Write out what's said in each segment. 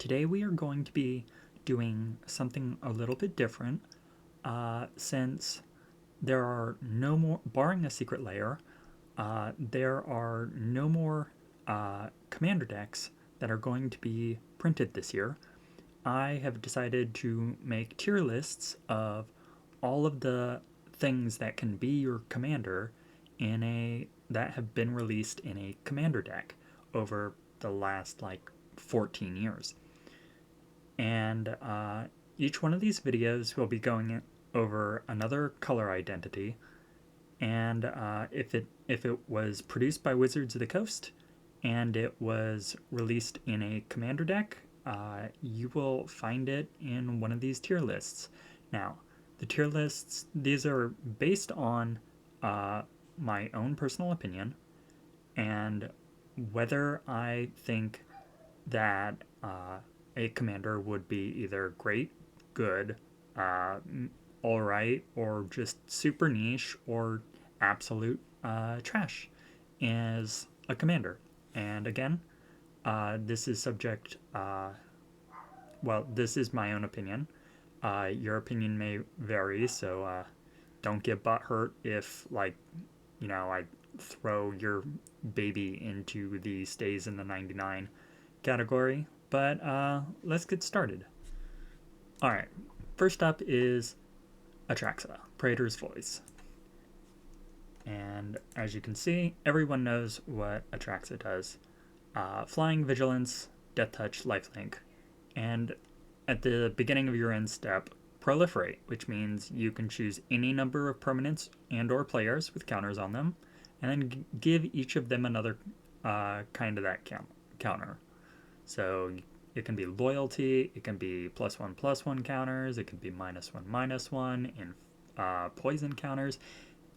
Today we are going to be doing something a little bit different since there are no more, barring a secret layer, there are no more commander decks that are going to be printed this year. I have decided to make tier lists of all of the things that can be your commander that have been released in a commander deck over the last 14 years. And each one of these videos will be going over another color identity, and if it was produced by Wizards of the Coast and it was released in a commander deck, you will find it in one of these tier lists. Now, the tier lists, these are based on my own personal opinion and whether I think that a commander would be either great, good, alright, or just super niche, or absolute trash as a commander. And again, this is subject, this is my own opinion. Your opinion may vary, so don't get butthurt if, I throw your baby into the stays in the 99 category. But let's get started. Alright, first up is Atraxa, Praetor's Voice. And as you can see, everyone knows what Atraxa does. Flying, Vigilance, Death Touch, Lifelink. And at the beginning of your end step, Proliferate, which means you can choose any number of permanents and or players with counters on them, and then give each of them another kind of that counter. So it can be loyalty, it can be +1/+1 counters, it can be -1/-1 in poison counters,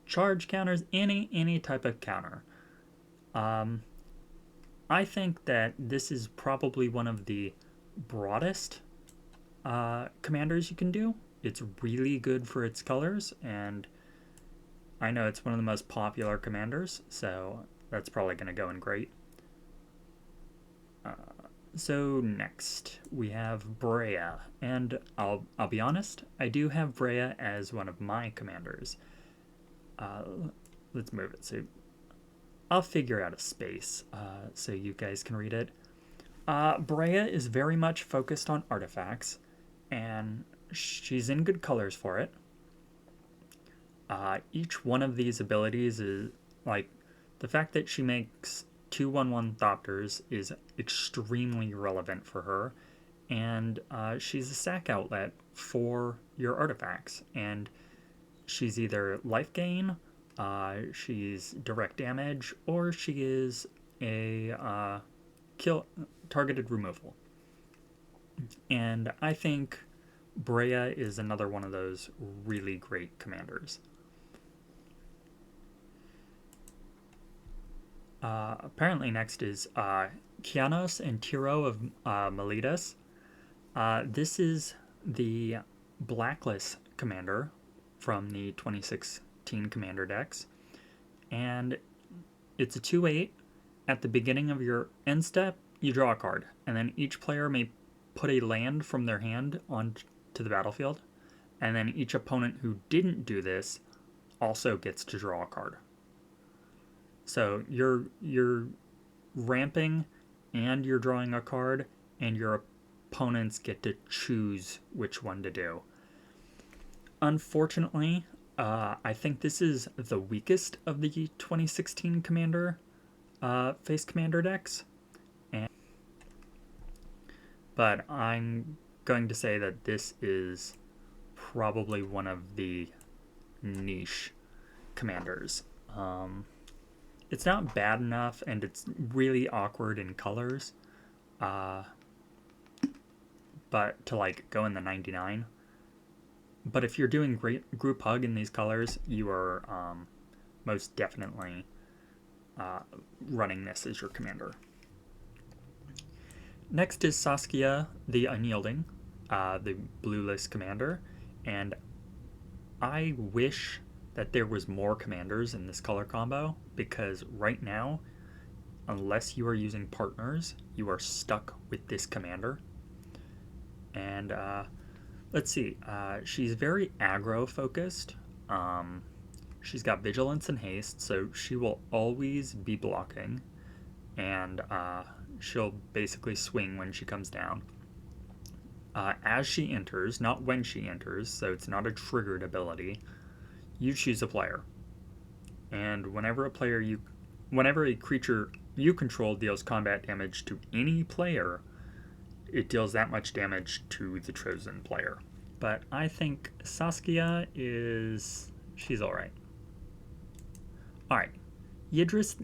charge counters, any type of counter. I think that this is probably one of the broadest commanders you can do. It's really good for its colors, and I know it's one of the most popular commanders, so that's probably going to go in great. So next we have Brea, and I'll be honest, I do have Brea as one of my commanders. Let's move it, so I'll figure out a space so you guys can read it. Brea is very much focused on artifacts, and she's in good colors for it. Each one of these abilities is, the fact that she makes 2/1/1 Thopters is extremely relevant for her, and she's a sack outlet for your artifacts, and she's either life gain, she's direct damage, or she is a kill targeted removal. And I think Brea is another one of those really great commanders. Apparently next is Kianos and Tiro of Meletus. This is the Blacklist commander from the 2016 commander decks, and it's a 2/8. At the beginning of your end step, you draw a card, and then each player may put a land from their hand onto the battlefield, and then each opponent who didn't do this also gets to draw a card. So you're ramping and you're drawing a card, and your opponents get to choose which one to do. Unfortunately, I think this is the weakest of the 2016 commander face commander decks, but I'm going to say that this is probably one of the niche commanders. It's not bad enough, and it's really awkward in colors, but to go in the 99. But if you're doing great group hug in these colors, you are most definitely running this as your commander. Next is Saskia the Unyielding, the blue list commander, and I wish that there was more commanders in this color combo, because right now, unless you are using partners, you are stuck with this commander. And let's see, she's very aggro focused. She's got vigilance and haste, so she will always be blocking, and she'll basically swing when she comes down. As she enters, not when she enters, so it's not a triggered ability, you choose a player. And whenever a creature you control deals combat damage to any player, it deals that much damage to the chosen player. But I think Saskia she's alright. Alright. Yidris,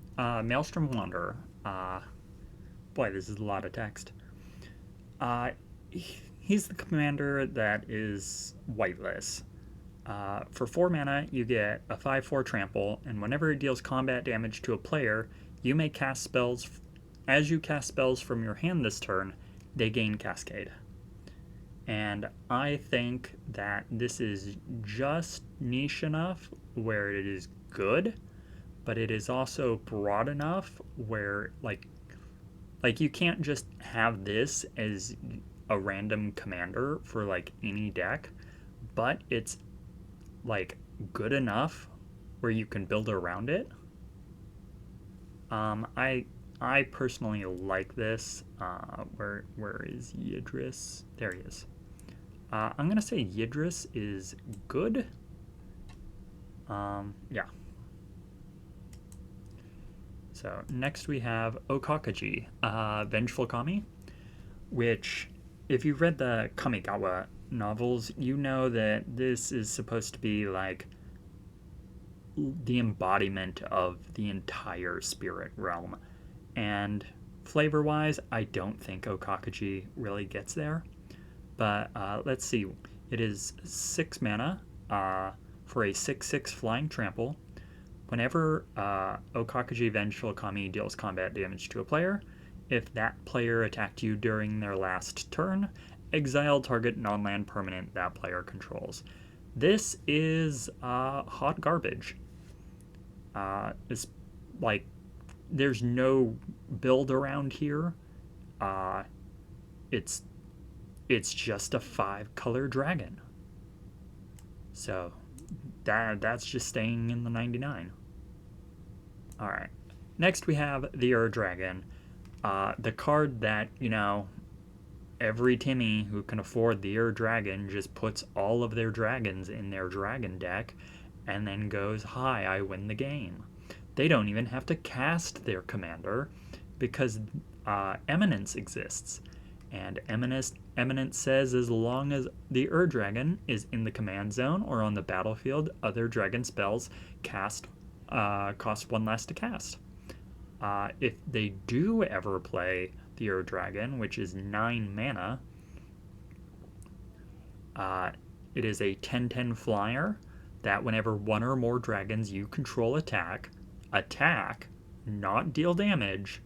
Maelstrom Wanderer. Boy, this is a lot of text. He's the commander that is whiteless. For 4 mana, you get a 5/4 trample, and whenever it deals combat damage to a player, you may cast spells. As you cast spells from your hand this turn, they gain Cascade. And I think that this is just niche enough where it is good, but it is also broad enough where like you can't just have this as a random commander for like any deck, but it's like good enough where you can build around it. I personally like this. Where is Yidris? There he is. I'm gonna say Yidris is good. Yeah. So next we have Okakaji, Vengeful Kami, which, if you've read the Kamigawa novels, you know that this is supposed to be like the embodiment of the entire spirit realm. And flavor-wise, I don't think Okakaji really gets there. But let's see. It is 6 mana for a 6/6 flying trample. Whenever Okakaji Vengeful Kami deals combat damage to a player, if that player attacked you during their last turn, exile target non-land permanent that player controls. This is hot garbage. It's like there's no build around here. It's just a 5-color dragon. So that's just staying in the 99. Alright. Next we have the Ur-Dragon. The card that, every Timmy who can afford the Ur-Dragon just puts all of their dragons in their dragon deck and then goes, hi, I win the game. They don't even have to cast their commander because Eminence exists. And Eminence says as long as the Ur-Dragon is in the command zone or on the battlefield, other dragon spells cost 1 less to cast. If they do ever play the Ur-Dragon, which is 9 mana, it is a 10/10 flyer that whenever one or more dragons you control attack, not deal damage,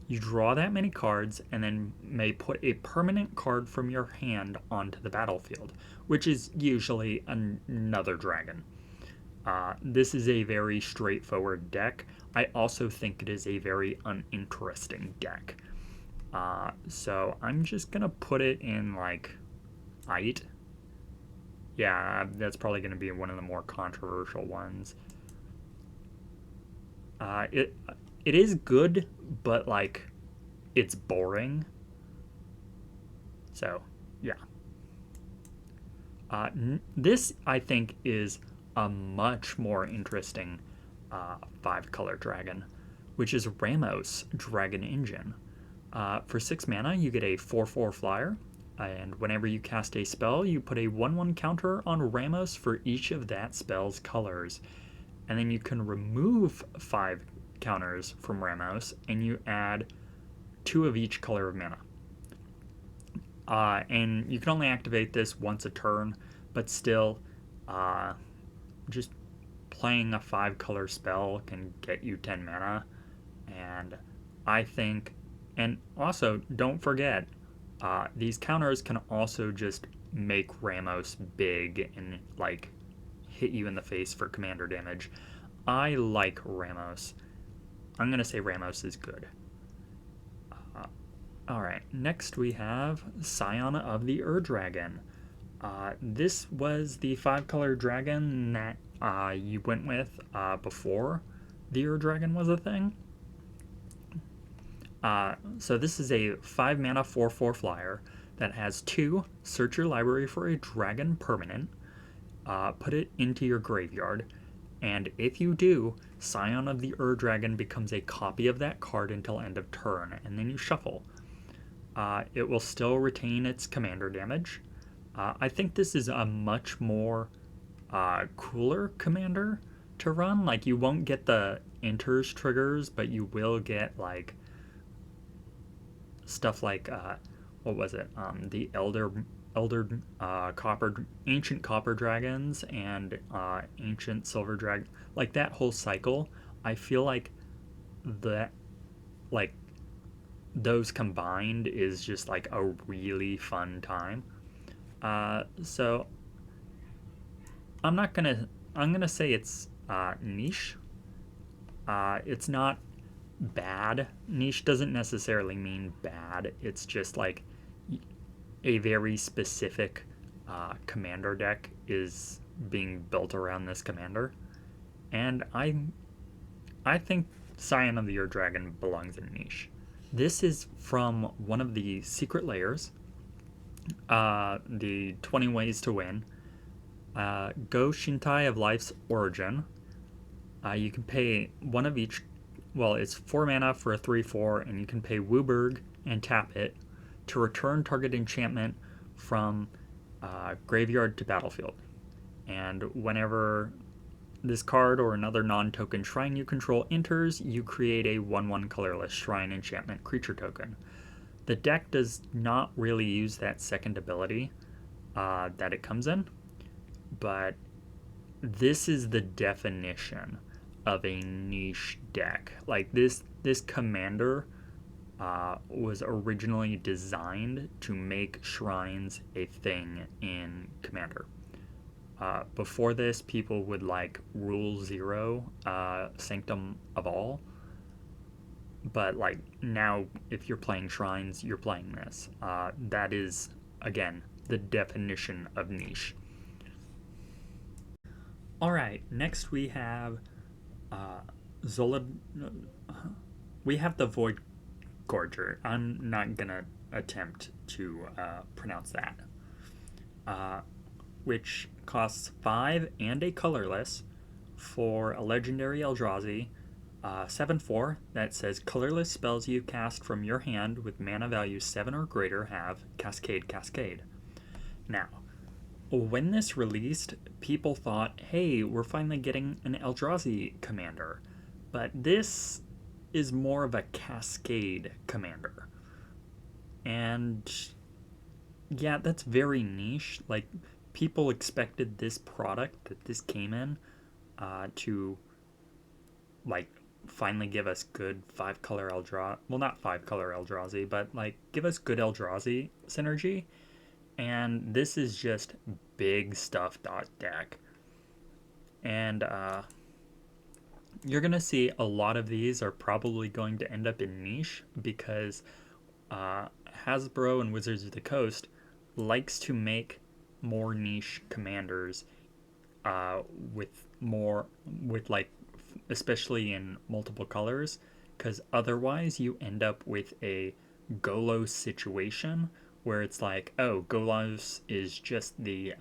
you draw that many cards and then may put a permanent card from your hand onto the battlefield, which is usually another dragon. This is a very straightforward deck. I also think it is a very uninteresting deck. So I'm just going to put it in like Ite. Yeah, that's probably going to be one of the more controversial ones. It is good, but like it's boring. So yeah. This I think is a much more interesting 5-color dragon, which is Ramos Dragon Engine. For 6 mana, you get a 4/4 flyer, and whenever you cast a spell, you put a 1/1 counter on Ramos for each of that spell's colors. And then you can remove 5 counters from Ramos, and you add 2 of each color of mana. And you can only activate this once a turn, but still, just playing a 5-color spell can get you 10 mana. And I think, and also don't forget, these counters can also just make Ramos big and like hit you in the face for commander damage. I like Ramos. I'm going to say Ramos is good. Alright, next we have Scion of the Ur-Dragon. This was the 5-color dragon that you went with before the Ur-Dragon was a thing. So this is a 5 mana 4/4 flyer that has 2 search your library for a dragon permanent, put it into your graveyard, and if you do, Scion of the Ur-Dragon becomes a copy of that card until end of turn, and then you shuffle. It will still retain its commander damage. I think this is a much more cooler commander to run. Like, you won't get the enters triggers, but you will get like stuff like what was it? The elder copper ancient copper dragons and ancient silver dragon. Like that whole cycle. I feel like that like those combined is just like a really fun time. So I'm not gonna. I'm gonna say it's niche. It's not bad. Niche doesn't necessarily mean bad. It's just like a very specific commander deck is being built around this commander, and I think Scion of the Ur Dragon belongs in niche. This is from one of the secret layers, the 20 ways to win. Go Shintai of Life's Origin. You can pay one of each. Well, it's 4 mana for a 3/4, and you can pay Wooburg and tap it to return target enchantment from graveyard to battlefield. And whenever this card or another non-token shrine you control enters, you create a 1/1 colorless shrine enchantment creature token. The deck does not really use that second ability that it comes in, but this is the definition of a niche deck. Like this commander was originally designed to make shrines a thing in Commander. Before this, people would like Rule 0, Sanctum of All. But like now, if you're playing shrines, you're playing this. That is, again, the definition of niche. Alright, next we have Zola. We have the Void Gorger. I'm not gonna attempt to pronounce that. Which costs 5 and a colorless for a legendary Eldrazi. 7/4 that says colorless spells you cast from your hand with mana value 7 or greater have Cascade, Cascade. Now, when this released, people thought, hey, we're finally getting an Eldrazi commander. But this is more of a Cascade commander. And yeah, that's very niche. Like, people expected this product that this came in to, like, finally give us good 5-color Eldrazi. Well, not 5-color Eldrazi, but, like, give us good Eldrazi synergy. And this is just big stuff deck. And you're going to see a lot of these are probably going to end up in niche because Hasbro and Wizards of the Coast likes to make more niche commanders with like, especially in multiple colors, because otherwise you end up with a Golos situation where it's like, oh, Golos is just the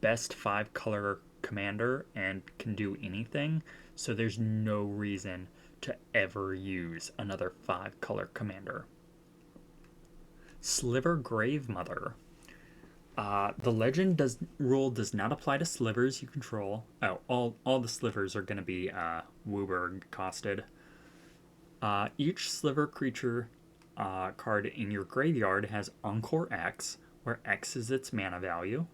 best 5-color commander and can do anything, so there's no reason to ever use another 5-color commander. Sliver Gravemother. The legend rule does not apply to slivers you control. Oh, all the slivers are going to be Wooburg costed. Each sliver creature card in your graveyard has Encore X, where X is its mana value,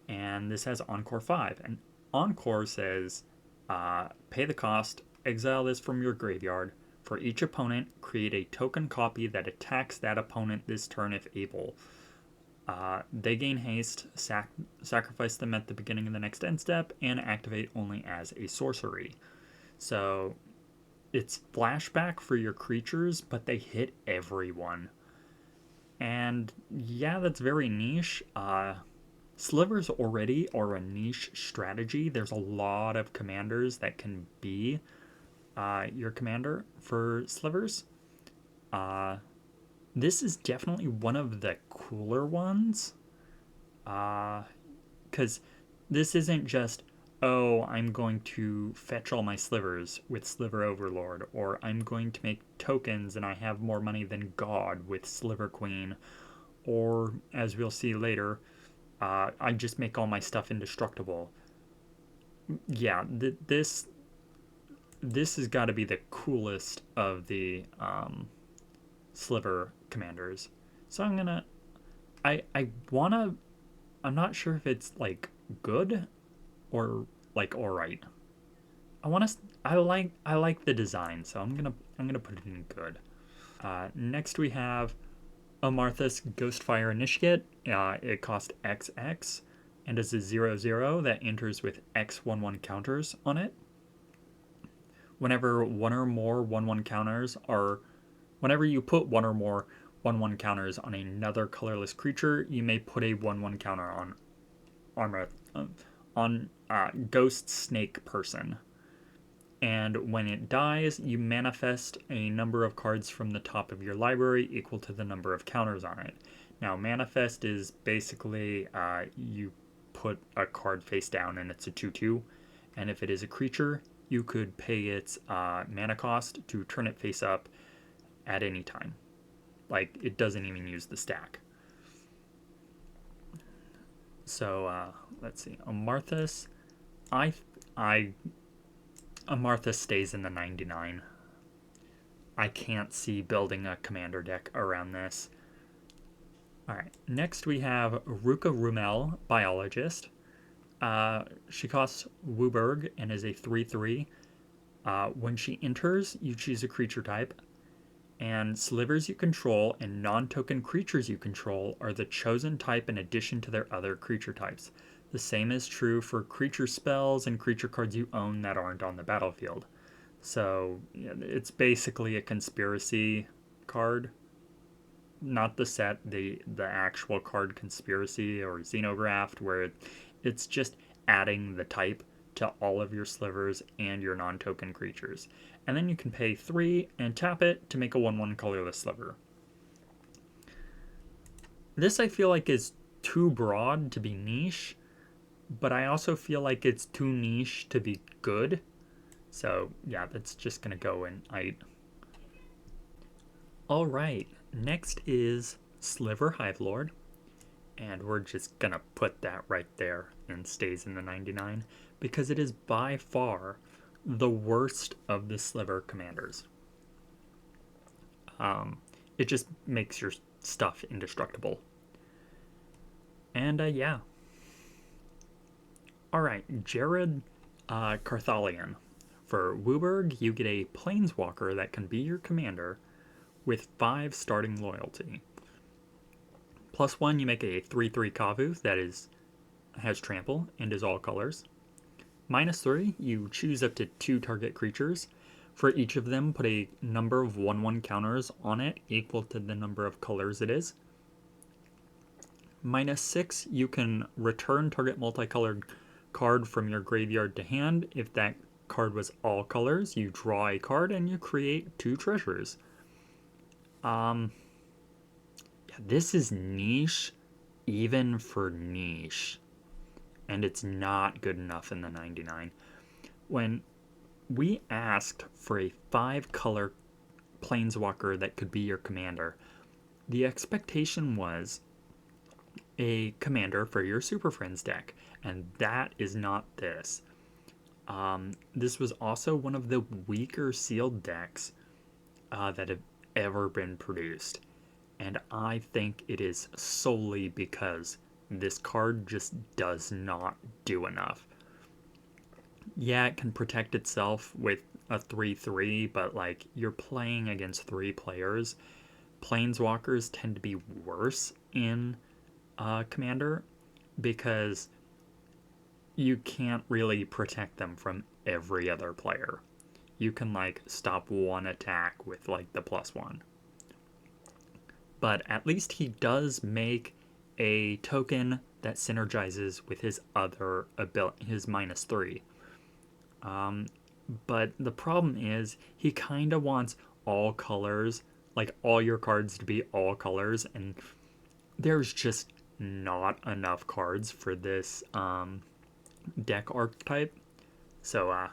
and this has Encore 5. And Encore says, pay the cost, exile this from your graveyard. For each opponent, create a token copy that attacks that opponent this turn if able. They gain haste, sacrifice them at the beginning of the next end step, and activate only as a sorcery. So it's flashback for your creatures, but they hit everyone. And yeah, that's very niche. Slivers already are a niche strategy. There's a lot of commanders that can be your commander for slivers. Uh, this is definitely one of the cooler ones. Because this isn't just, oh, I'm going to fetch all my slivers with Sliver Overlord, or I'm going to make tokens and I have more money than God with Sliver Queen, or as we'll see later, I just make all my stuff indestructible. Yeah, this has got to be the coolest of the Sliver commanders. So I wanna, I'm not sure if it's like good or like all right. I like the design, so I'm gonna put it in good. Next we have Amarthus Ghostfire Initiate. It costs XX and is a 0/0 that enters with X11 counters on it. Whenever one or more 1/1 counters are, whenever you put one or more 1/1 counters on another colorless creature, you may put a 1/1 counter on armor on Ghost Snake Person. And when it dies, you manifest a number of cards from the top of your library equal to the number of counters on it. Now, manifest is basically you put a card face down and it's a 2/2. And if it is a creature, you could pay its mana cost to turn it face up at any time. Like, it doesn't even use the stack. So, let's see. Amarthus. I Amarthus stays in the 99. I can't see building a commander deck around this. Alright, next we have Ruka Rumel, Biologist. She costs Wooburg and is a 3/3. When she enters, you choose a creature type, and slivers you control and non-token creatures you control are the chosen type in addition to their other creature types. The same is true for creature spells and creature cards you own that aren't on the battlefield. So it's basically a conspiracy card, not the set, the actual card Conspiracy or Xenographed, where it's just adding the type to all of your slivers and your non-token creatures. And then you can pay 3 and tap it to make a 1/1 colorless sliver. This I feel like is too broad to be niche, but I also feel like it's too niche to be good. So yeah, that's just gonna go in I. Alright, next is Sliver Hivelord. And we're just gonna put that right there and stays in the 99 because it is by far the worst of the Sliver commanders. It just makes your stuff indestructible. And yeah. Alright, Jared Carthalion. For Wooburg, you get a Planeswalker that can be your commander with 5 starting loyalty. +1, you make a 3/3 Kavu that has trample and is all colors. -3, you choose up to 2 target creatures. For each of them, put a number of 1/1 counters on it equal to the number of colors it is. -6, you can return target multicolored card from your graveyard to hand. If that card was all colors, you draw a card and you create 2 treasures. This is niche, even for niche. And it's not good enough in the 99. When we asked for a 5-color planeswalker that could be your commander, the expectation was a commander for your Super Friends deck, and that is not this. This was also one of the weaker sealed decks that have ever been produced, and I think it is solely because this card just does not do enough. Yeah, it can protect itself with a 3/3, but like you're playing against 3 players. Planeswalkers tend to be worse in Commander because you can't really protect them from every other player. You can like stop one attack with like the +1. but at least he does make a token that synergizes with his other ability, his -3. But the problem is he kind of wants all colors, like all your cards to be all colors, and there's just not enough cards for this deck archetype. So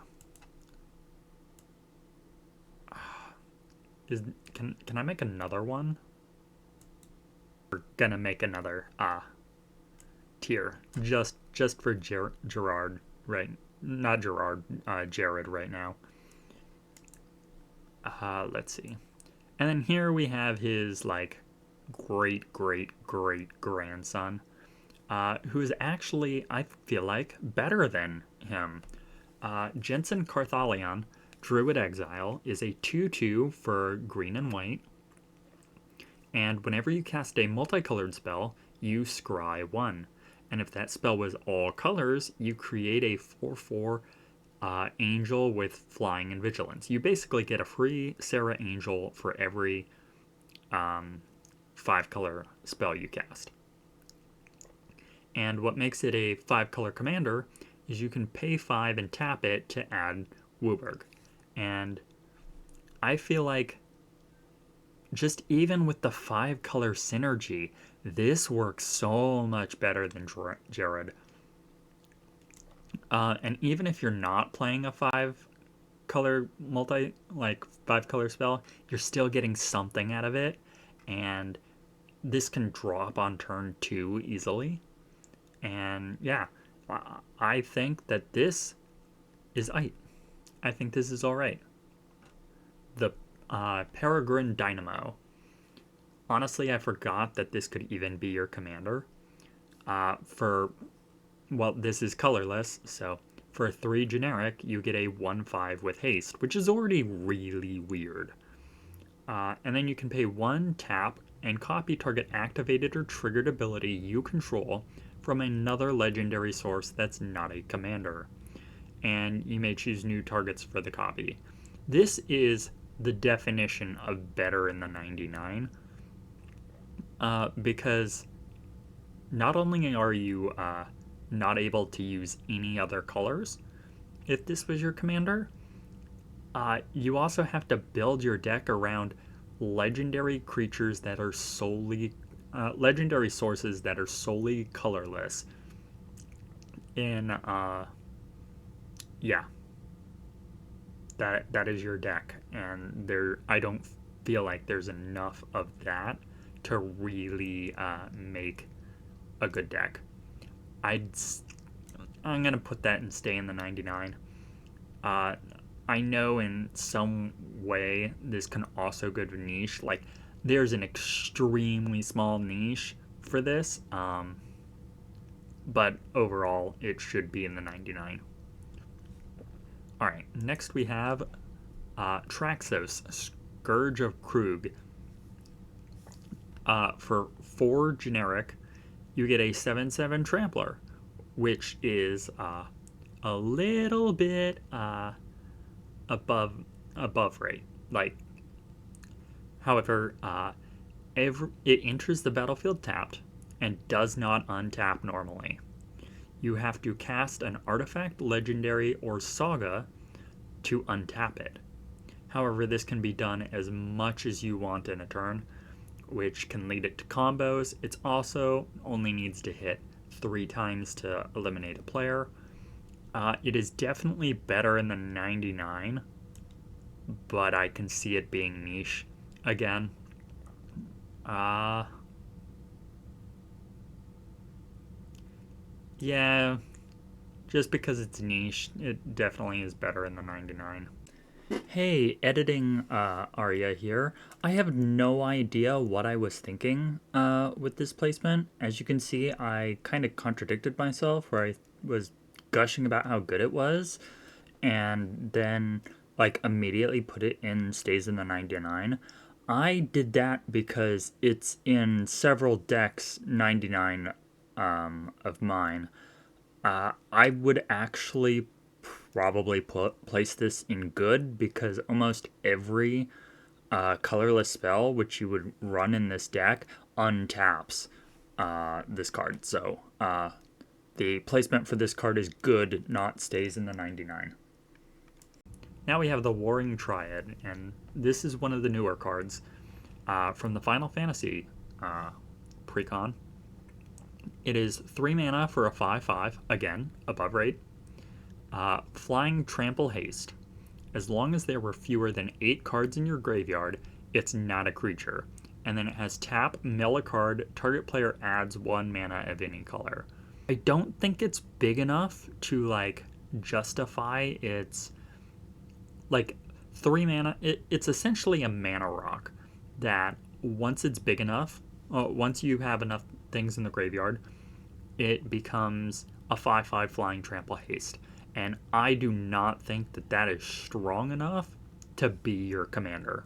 can I make another one? We're gonna make another tier just for Gerard, right? Not Gerard, Jared right now. Let's see. And then here we have his like great grandson, who is actually, I feel like, better than him. Jensen Carthalion, Druid Exile, is a 2/2 for green and white. And whenever you cast a multicolored spell, you scry 1. And if that spell was all colors, you create a 4/4 angel with flying and vigilance. You basically get a free Sarah Angel for every 5-color spell you cast. And what makes it a 5-color commander is you can pay 5 and tap it to add Wooburg. And I feel like just even with the 5-color synergy, this works so much better than Jared. And even if you're not playing a 5-color 5-color spell, you're still getting something out of it. And this can drop on turn 2 easily. And yeah, I think that this is I think this is alright. The Peregrine Dynamo. Honestly, I forgot that this could even be your commander. Well, this is colorless, so for 3 generic, you get a 1/5 with haste, which is already really weird. And then you can pay 1 tap and copy target activated or triggered ability you control from another legendary source that's not a commander. And you may choose new targets for the copy. This is the definition of better in the 99. Because not only are you not able to use any other colors if this was your commander, you also have to build your deck around legendary creatures that are solely legendary sources that are solely colorless. Yeah, that is your deck, and I don't feel like there's enough of that to really make a good deck. I'm gonna put that and stay in the 99. I know in some way this can also go to niche. Like, there's an extremely small niche for this, but overall it should be in the 99. Alright, next we have Traxos, Scourge of Krug. For 4 generic, you get a 7/7 Trampler, which is a little bit above rate. However, it enters the battlefield tapped and does not untap normally. You have to cast an artifact, legendary, or saga to untap it. However, this can be done as much as you want in a turn, which can lead it to combos. It also only needs to hit 3 times to eliminate a player. It is definitely better in the 99, but I can see it being niche again. Yeah, just because it's niche, it definitely is better in the 99. Hey, editing Arya here. I have no idea what I was thinking with this placement. As you can see, I kind of contradicted myself where I was gushing about how good it was and then immediately put it in stays in the 99. I did that because it's in several decks 99 of mine. I would actually probably place this in good because almost every Colorless spell, which you would run in this deck, untaps this card. So the placement for this card is good, not stays in the 99. Now we have the Warring Triad, and this is one of the newer cards from the Final Fantasy Precon. It is 3 mana for a 5/5, again, above rate. Flying Trample Haste. As long as there were fewer than 8 cards in your graveyard, it's not a creature. And then it has tap, mill a card, target player adds 1 mana of any color. I don't think it's big enough to, like, justify its, like, 3 mana. It's essentially a mana rock that once it's big enough, once you have enough things in the graveyard, it becomes a 5/5 Flying Trample Haste. And I do not think that that is strong enough to be your commander,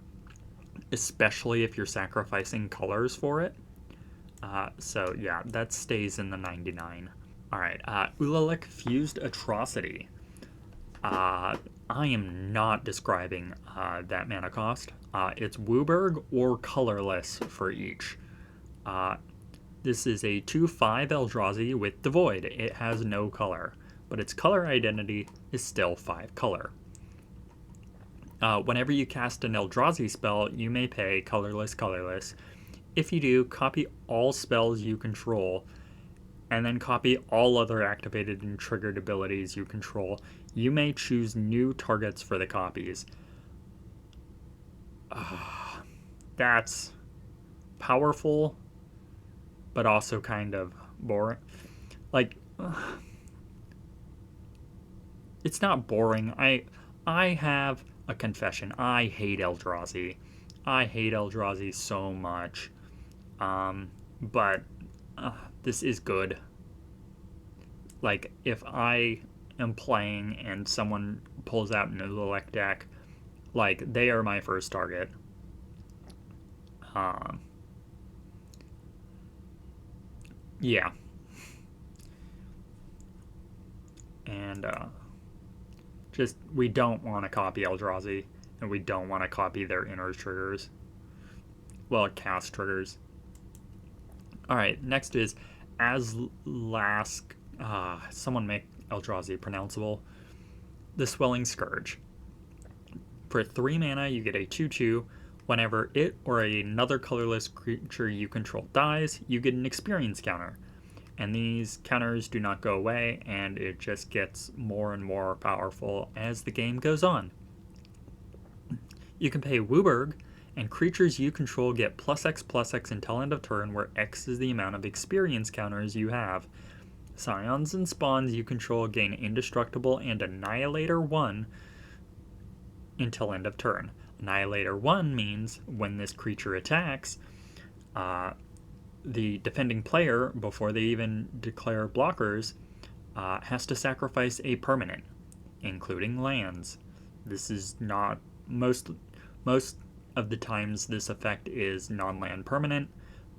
especially if you're sacrificing colors for it. So yeah, that stays in the 99. All right, Ulalek Fused Atrocity. I am not describing that mana cost. It's Wooburg or Colorless for each. This is a 2/5 Eldrazi with Devoid. It has no color, but its color identity is still 5 color. Whenever you cast an Eldrazi spell, you may pay colorless. If you do, copy all spells you control, and then copy all other activated and triggered abilities you control. You may choose new targets for the copies. That's powerful, but also kind of boring. Like, it's not boring. I have a confession. I hate Eldrazi. I hate Eldrazi so much. But this is good. Like, if I am playing and someone pulls out an Ulalek deck, like, they are my first target. Yeah. And just, we don't want to copy Eldrazi, and we don't want to copy their inner triggers. Well, cast triggers. Alright, next is Azlask. Someone make Eldrazi pronounceable. The Swelling Scourge. For 3 mana, you get a 2/2. Whenever it or another colorless creature you control dies, you get an experience counter. And these counters do not go away, and it just gets more and more powerful as the game goes on. You can pay Wooburg, and creatures you control get +X/+X until end of turn, where X is the amount of experience counters you have. Scions and spawns you control gain Indestructible and Annihilator 1 until end of turn. Annihilator 1 means when this creature attacks, the defending player, before they even declare blockers, has to sacrifice a permanent, including lands. This is not most of the times this effect is non-land permanent,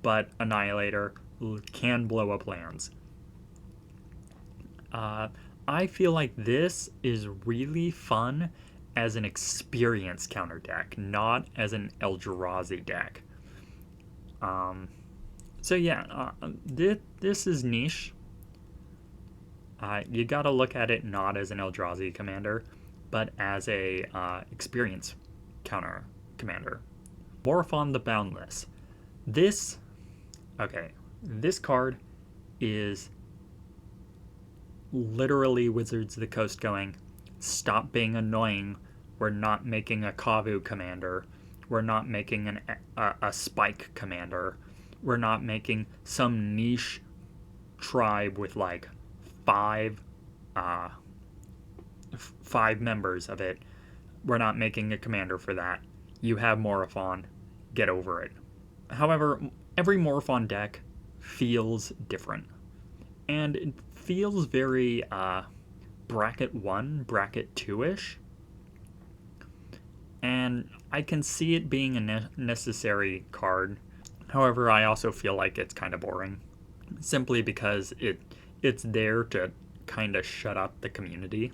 but Annihilator can blow up lands. I feel like this is really fun as an experience counter deck, not as an Eldrazi deck. So yeah, this is niche. You gotta look at it not as an Eldrazi commander, but as a experience counter commander. Morphon the Boundless. This card is literally Wizards of the Coast going, stop being annoying. We're not making a Kavu commander. We're not making a Spike commander. We're not making some niche tribe with like five members of it. We're not making a commander for that. You have Morphon. Get over it. However, every Morphon deck feels different. And it feels very bracket 1, bracket 2-ish. And I can see it being a necessary card. However, I also feel like it's kind of boring. Simply because it's there to kind of shut up the community.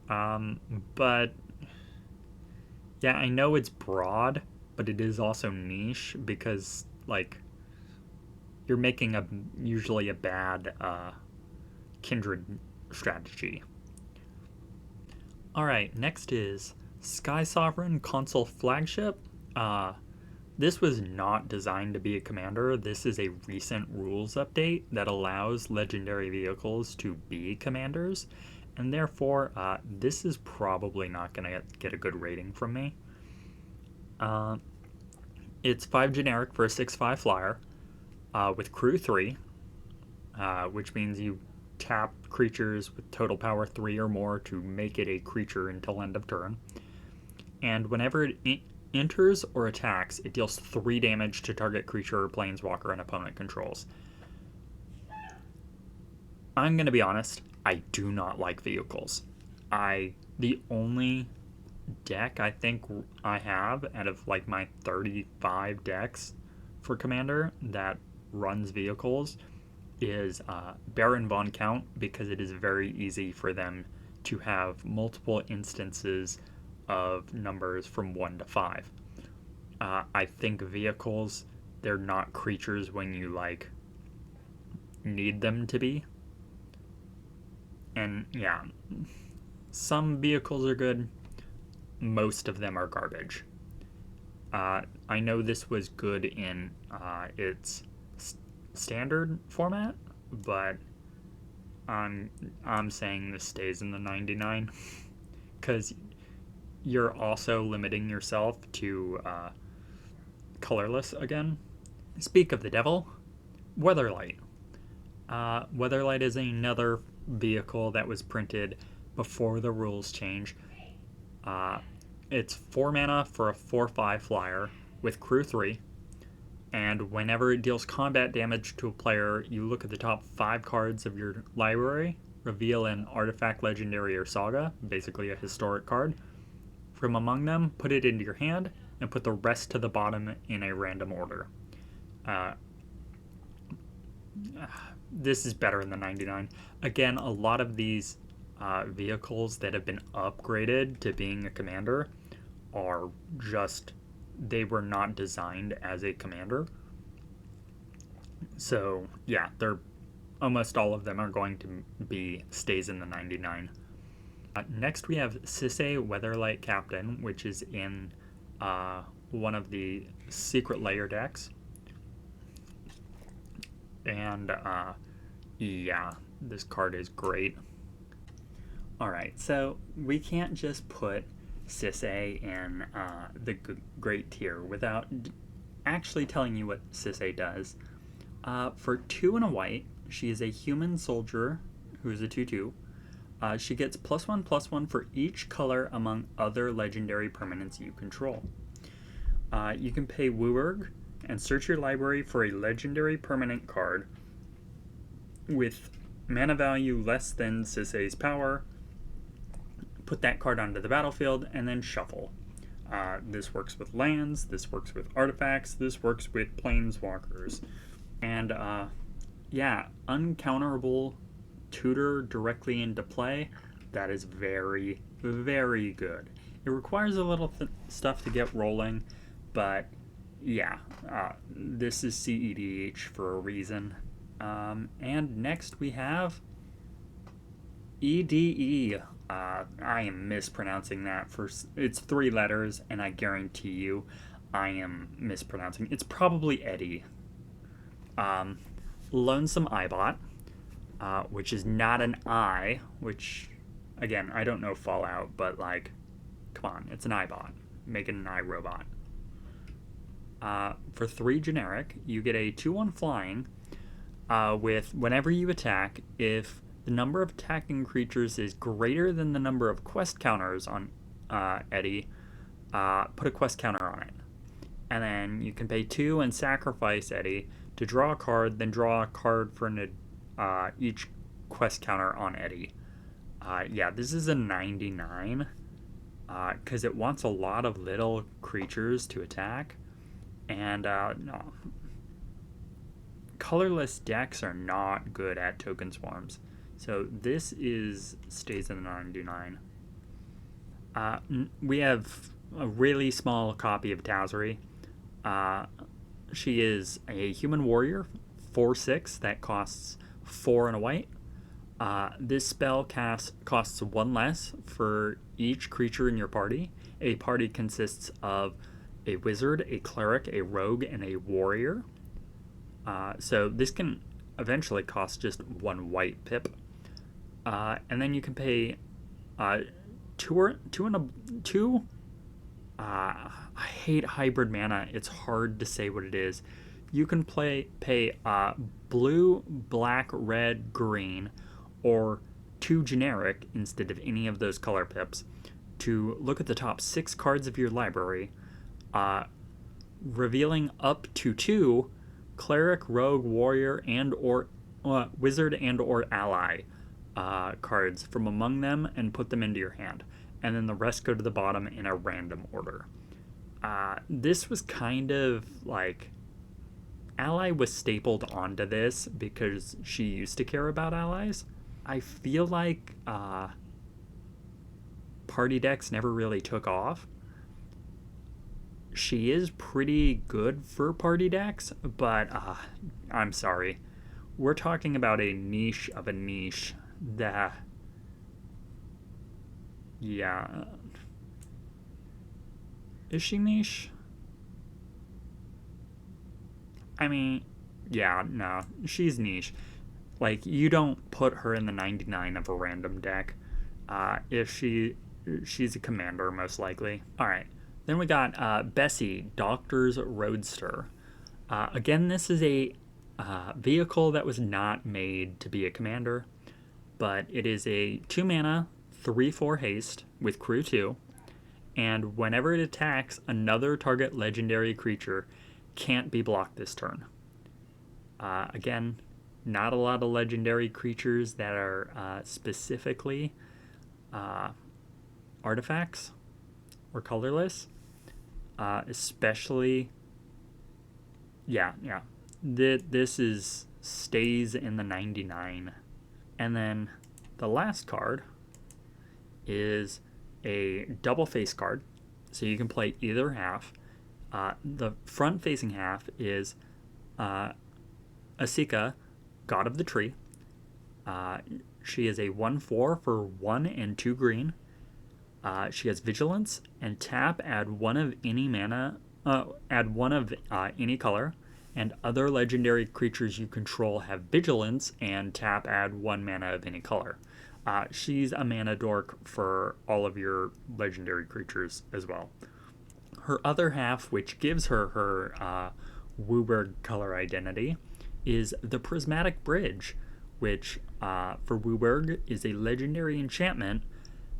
But Yeah, I know it's broad, but it is also niche because, like, you're making a usually a bad kindred strategy. All right, next is Sky Sovereign Console Flagship. Uh, this was not designed to be a commander. This is a recent rules update that allows legendary vehicles to be commanders, and therefore, this is probably not going to get a good rating from me. Uh, it's 5 generic for a 6/5 flyer with crew 3, which means you tap creatures with total power 3 or more to make it a creature until end of turn. And whenever it enters or attacks, it deals 3 damage to target creature or planeswalker an opponent controls. I'm going to be honest, I do not like vehicles. The only deck I think I have out of like my 35 decks for Commander that runs vehicles is Baron Von Count, because it is very easy for them to have multiple instances of numbers from 1 to 5. I think vehicles, they're not creatures when you like need them to be. And yeah, some vehicles are good, most of them are garbage. I know this was good in its standard format, but I'm saying this stays in the 99 because you're also limiting yourself to colorless again. Speak of the devil, Weatherlight. Weatherlight is another vehicle that was printed before the rules change. It's 4 mana for a 4/5 flyer with crew 3, and whenever it deals combat damage to a player, you look at the top 5 cards of your library, reveal an artifact, legendary, or saga, basically a historic card. From among them, put it into your hand, and put the rest to the bottom in a random order. This is better in the 99. Again, a lot of these vehicles that have been upgraded to being a commander are just, they were not designed as a commander. So yeah, they're almost all of them are going to be stays in the 99. Next we have Sisay Weatherlight Captain, which is in one of the secret layer decks. And yeah, this card is great. Alright, so we can't just put Sisay in the great tier without actually telling you what Sisay does. For 2 and a white, she is a human soldier who's a 2/2. She gets +1/+1 for each color among other legendary permanents you control. You can pay Wooerg and search your library for a legendary permanent card with mana value less than Sisay's power. Put that card onto the battlefield and then shuffle. This works with lands, this works with artifacts, this works with planeswalkers. And yeah, uncounterable tutor directly into play, that is very, very good. It requires a little stuff to get rolling, but yeah, this is CEDH for a reason. And next we have EDE. I am mispronouncing that. It's 3 letters, and I guarantee you I am mispronouncing. It's probably Eddie. Lonesome Eyebot, which is not an eye, which, again, I don't know Fallout, but like, come on, it's an Eyebot. Make it an iRobot. For 3 generic, you get a 2/1 flying with whenever you attack, if the number of attacking creatures is greater than the number of quest counters on Eddie, put a quest counter on it. And then you can pay 2 and sacrifice Eddie to draw a card, then draw a card for each quest counter on Eddie. Yeah, this is a 99 because it wants a lot of little creatures to attack. And no. Colorless decks are not good at token swarms. So this stays in the 99. We have a really small copy of Tazri. Uh, she is a human warrior, 4/6, that costs 4 and a white. This spell costs 1 less for each creature in your party. A party consists of a wizard, a cleric, a rogue, and a warrior. So this can eventually cost just 1 white pip. And then you can pay two. I hate hybrid mana. It's hard to say what it is. You can pay blue, black, red, green, or 2 generic instead of any of those color pips to look at the top 6 cards of your library, revealing up to 2 cleric, rogue, warrior, and or wizard and or ally cards from among them and put them into your hand. And then the rest go to the bottom in a random order. This was kind of like ally was stapled onto this because she used to care about allies. I feel like party decks never really took off. She is pretty good for party decks, but I'm sorry. We're talking about a niche of a niche that, yeah. Is she niche? I mean, yeah, no, she's niche. Like, you don't put her in the 99 of a random deck. If she's a commander, most likely. All right. Then we got Bessie, Doctor's Roadster. Again, this is a vehicle that was not made to be a commander, but it is a 2 mana, 3/4 haste with crew 2, and whenever it attacks, another target legendary creature can't be blocked this turn. Again, not a lot of legendary creatures that are specifically artifacts or colorless, especially. Yeah. This stays in the 99. And then the last card is a double face card, so you can play either half. The front facing half is Asika, God of the Tree. She is a 1/4 for 1 and 2 green. She has Vigilance and tap, add 1 of any mana, add 1 of any color, and other legendary creatures you control have Vigilance and tap, add 1 mana of any color. She's a mana dork for all of your legendary creatures as well. Her other half, which gives her her Wooburg color identity, is the Prismatic Bridge, which for Wooburg is a legendary enchantment.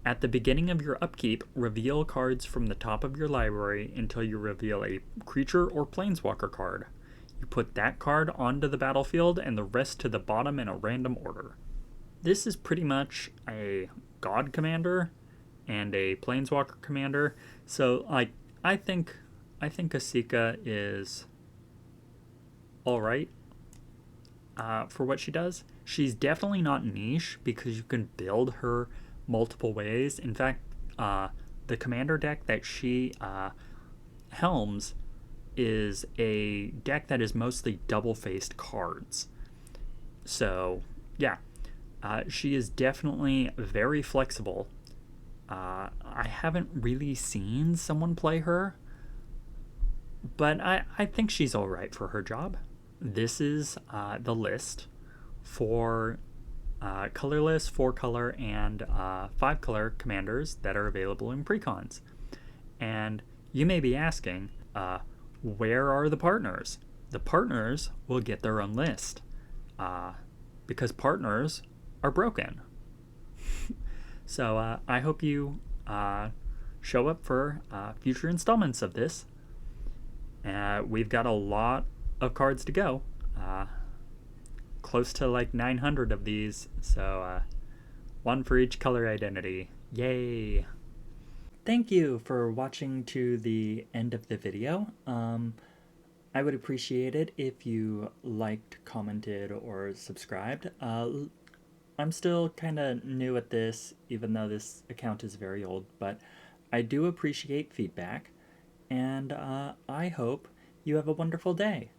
At the beginning of your upkeep, reveal cards from the top of your library until you reveal a creature or planeswalker card. You put that card onto the battlefield and the rest to the bottom in a random order. This is pretty much a God commander and a planeswalker commander. So like I think Asika is all right for what she does. She's definitely not niche because you can build her multiple ways. In fact, the commander deck that she helms is a deck that is mostly double-faced cards. So yeah, she is definitely very flexible. I haven't really seen someone play her, but I think she's all right for her job. This is the list for colorless, 4-color, and 5-color commanders that are available in Precons. And you may be asking, where are the partners? The partners will get their own list because partners are broken. So I hope you show up for future installments of this. We've got a lot of cards to go. Close to like 900 of these, so 1 for each color identity. Yay! Thank you for watching to the end of the video. I would appreciate it if you liked, commented, or subscribed. I'm still kind of new at this, even though this account is very old, but I do appreciate feedback, and I hope you have a wonderful day.